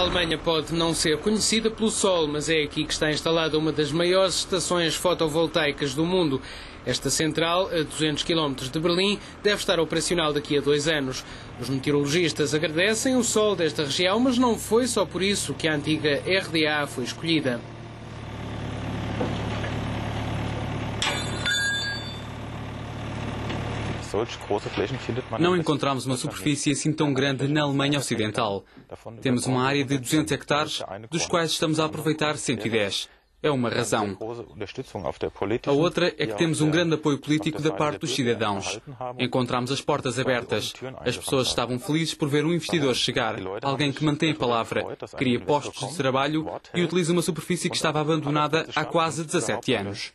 Alemanha pode não ser conhecida pelo sol, mas é aqui que está instalada uma das maiores estações fotovoltaicas do mundo. Esta central, a 200 km de Berlim, deve estar operacional daqui a 2 anos. Os meteorologistas agradecem o sol desta região, mas não foi só por isso que a antiga RDA foi escolhida. Não encontramos uma superfície assim tão grande na Alemanha Ocidental. Temos uma área de 200 hectares, dos quais estamos a aproveitar 110. É uma razão. A outra é que temos um grande apoio político da parte dos cidadãos. Encontramos as portas abertas. As pessoas estavam felizes por ver um investidor chegar, alguém que mantém a palavra, cria postos de trabalho e utiliza uma superfície que estava abandonada há quase 17 anos.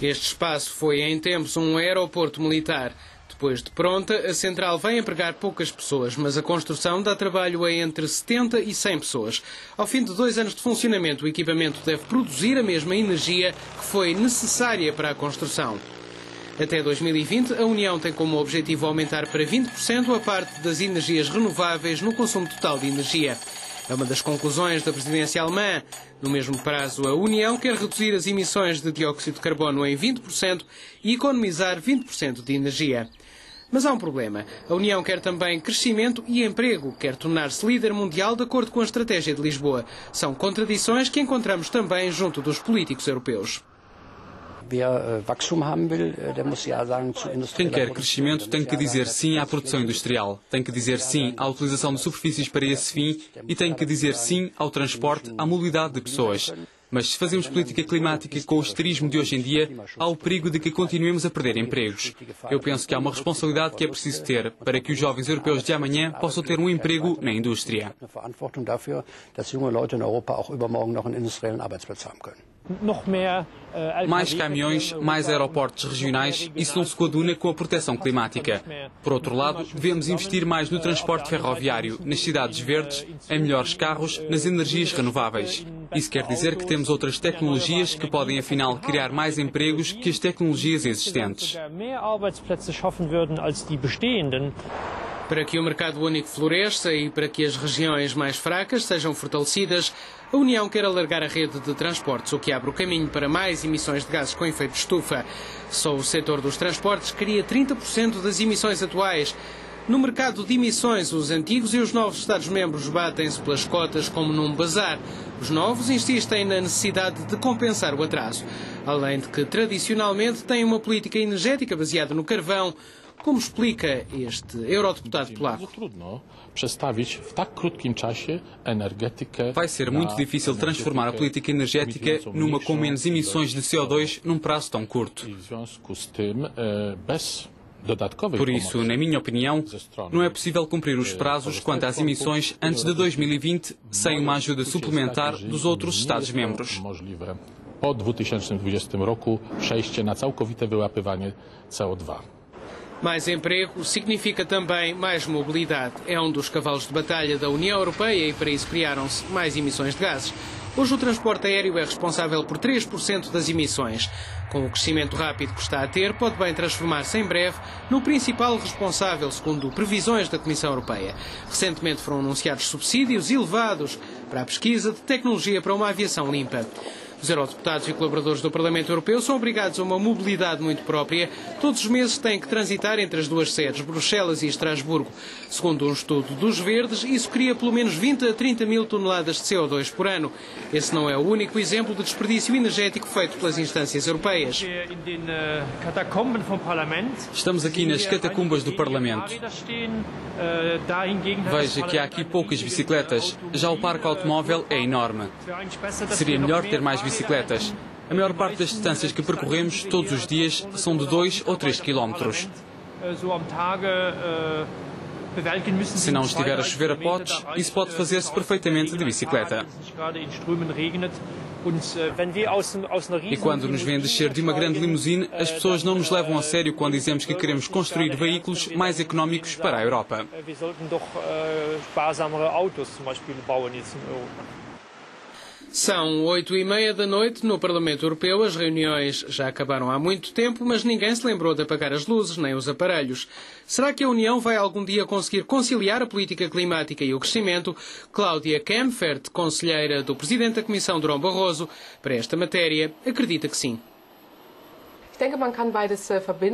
Este espaço foi em tempos um aeroporto militar. Depois de pronta, a central vai empregar poucas pessoas, mas a construção dá trabalho a entre 70 e 100 pessoas. Ao fim de 2 anos de funcionamento, o equipamento deve produzir a mesma energia que foi necessária para a construção. Até 2020, a União tem como objetivo aumentar para 20% a parte das energias renováveis no consumo total de energia. É uma das conclusões da presidência alemã. No mesmo prazo, a União quer reduzir as emissões de dióxido de carbono em 20% e economizar 20% de energia. Mas há um problema. A União quer também crescimento e emprego, quer tornar-se líder mundial de acordo com a estratégia de Lisboa. São contradições que encontramos também junto dos políticos europeus. Quem quer crescimento tem que dizer sim à produção industrial, tem que dizer sim à utilização de superfícies para esse fim e tem que dizer sim ao transporte, à mobilidade de pessoas. Mas se fazemos política climática com o esterismo de hoje em dia, há o perigo de que continuemos a perder empregos. Eu penso que há uma responsabilidade que é preciso ter para que os jovens europeus de amanhã possam ter um emprego na indústria. Mais caminhões, mais aeroportos regionais, isso não se coaduna com a proteção climática. Por outro lado, devemos investir mais no transporte ferroviário, nas cidades verdes, em melhores carros, nas energias renováveis. Isso quer dizer que temos outras tecnologias que podem, afinal, criar mais empregos que as tecnologias existentes. Para que o mercado único floresça e para que as regiões mais fracas sejam fortalecidas, a União quer alargar a rede de transportes, o que abre o caminho para mais emissões de gases com efeito de estufa. Só o setor dos transportes cria 30% das emissões atuais. No mercado de emissões, os antigos e os novos Estados-membros batem-se pelas cotas como num bazar. Os novos insistem na necessidade de compensar o atraso, além de que tradicionalmente têm uma política energética baseada no carvão, como explica este eurodeputado polaco. Vai ser muito difícil transformar a política energética numa com menos emissões de CO2 num prazo tão curto. Por isso, na minha opinião, não é possível cumprir os prazos quanto às emissões antes de 2020 sem uma ajuda suplementar dos outros Estados-membros. Po 2020 roku przejście na całkowite wyłapywanie CO2. Mais emprego significa também mais mobilidade. É um dos cavalos de batalha da União Europeia e para isso criaram-se mais emissões de gases. Hoje o transporte aéreo é responsável por 3% das emissões. Com o crescimento rápido que está a ter, pode bem transformar-se em breve no principal responsável, segundo previsões da Comissão Europeia. Recentemente foram anunciados subsídios elevados para a pesquisa de tecnologia para uma aviação limpa. Os eurodeputados e colaboradores do Parlamento Europeu são obrigados a uma mobilidade muito própria. Todos os meses têm que transitar entre as duas sedes, Bruxelas e Estrasburgo. Segundo um estudo dos Verdes, isso cria pelo menos 20 a 30 mil toneladas de CO2 por ano. Esse não é o único exemplo de desperdício energético feito pelas instâncias europeias. Estamos aqui nas catacumbas do Parlamento. Veja que há aqui poucas bicicletas. Já o parque automóvel é enorme. Seria melhor ter mais bicicletas. A maior parte das distâncias que percorremos todos os dias são de 2 ou 3 quilómetros. Se não estiver a chover a potes, isso pode fazer-se perfeitamente de bicicleta. E quando nos vêm descer de uma grande limusine, as pessoas não nos levam a sério quando dizemos que queremos construir veículos mais económicos para a Europa. São 8h30 da noite no Parlamento Europeu. As reuniões já acabaram há muito tempo, mas ninguém se lembrou de apagar as luzes nem os aparelhos. Será que a União vai algum dia conseguir conciliar a política climática e o crescimento? Cláudia Kempfert, conselheira do Presidente da Comissão, Durão Barroso, para esta matéria, acredita que sim.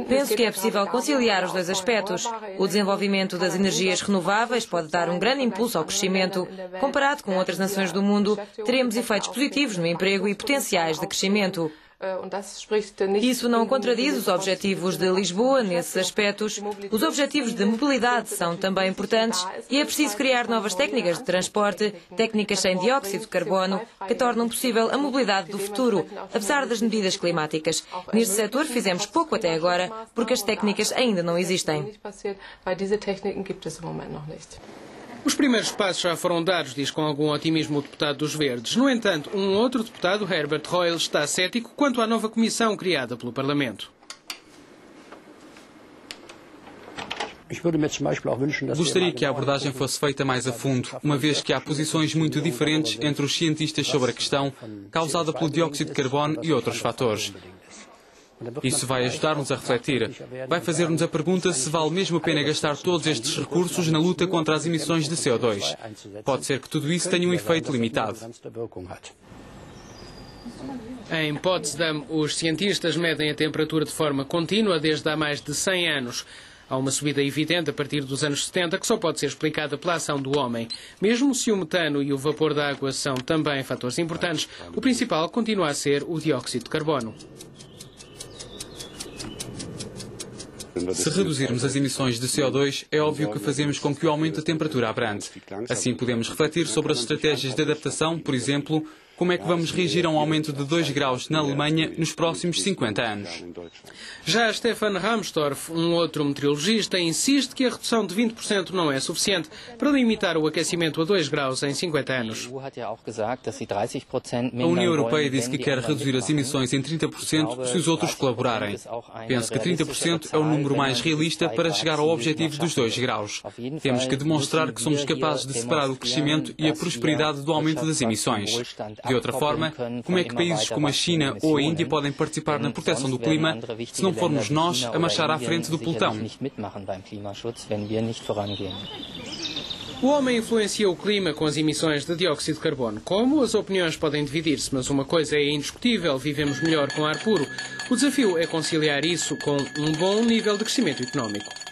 Penso que é possível conciliar os dois aspectos. O desenvolvimento das energias renováveis pode dar um grande impulso ao crescimento. Comparado com outras nações do mundo, teremos efeitos positivos no emprego e potenciais de crescimento. Isso não contradiz os objetivos de Lisboa nesses aspectos. Os objetivos de mobilidade são também importantes e é preciso criar novas técnicas de transporte, técnicas sem dióxido de carbono, que tornam possível a mobilidade do futuro, apesar das medidas climáticas. Neste setor fizemos pouco até agora, porque as técnicas ainda não existem. Os primeiros passos já foram dados, diz com algum otimismo o deputado dos Verdes. No entanto, um outro deputado, Herbert Reul, está cético quanto à nova comissão criada pelo Parlamento. Gostaria que a abordagem fosse feita mais a fundo, uma vez que há posições muito diferentes entre os cientistas sobre a questão, causada pelo dióxido de carbono e outros fatores. Isso vai ajudar-nos a refletir. Vai fazer-nos a pergunta se vale mesmo a pena gastar todos estes recursos na luta contra as emissões de CO2. Pode ser que tudo isso tenha um efeito limitado. Em Potsdam, os cientistas medem a temperatura de forma contínua desde há mais de 100 anos. Há uma subida evidente a partir dos anos 70 que só pode ser explicada pela ação do homem. Mesmo se o metano e o vapor da água são também fatores importantes, o principal continua a ser o dióxido de carbono. Se reduzirmos as emissões de CO2, é óbvio que fazemos com que o aumento da temperatura abrande. Assim podemos refletir sobre as estratégias de adaptação, por exemplo, como é que vamos reagir a um aumento de 2 graus na Alemanha nos próximos 50 anos. Já Stefan Ramstorff, um outro meteorologista, insiste que a redução de 20% não é suficiente para limitar o aquecimento a 2 graus em 50 anos. A União Europeia disse que quer reduzir as emissões em 30% se os outros colaborarem. Penso que 30% é o número mais realista para chegar ao objetivo dos 2 graus. Temos que demonstrar que somos capazes de separar o crescimento e a prosperidade do aumento das emissões. De outra forma, como é que países como a China ou a Índia podem participar na proteção do clima se não formos nós a marchar à frente do pelotão? O homem influencia o clima com as emissões de dióxido de carbono. Como? As opiniões podem dividir-se, mas uma coisa é indiscutível: vivemos melhor com ar puro. O desafio é conciliar isso com um bom nível de crescimento económico.